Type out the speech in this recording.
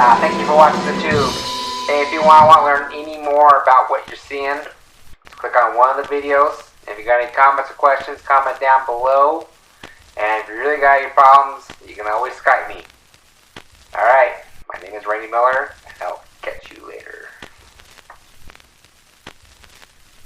Thank you for watching the tube. Hey, if you want to learn any more about what you're seeing, click on one of the videos. If you got any comments or questions, comment down below. And if you really got any problems, you can always Skype me. Alright, my name is Randy Miller. Help.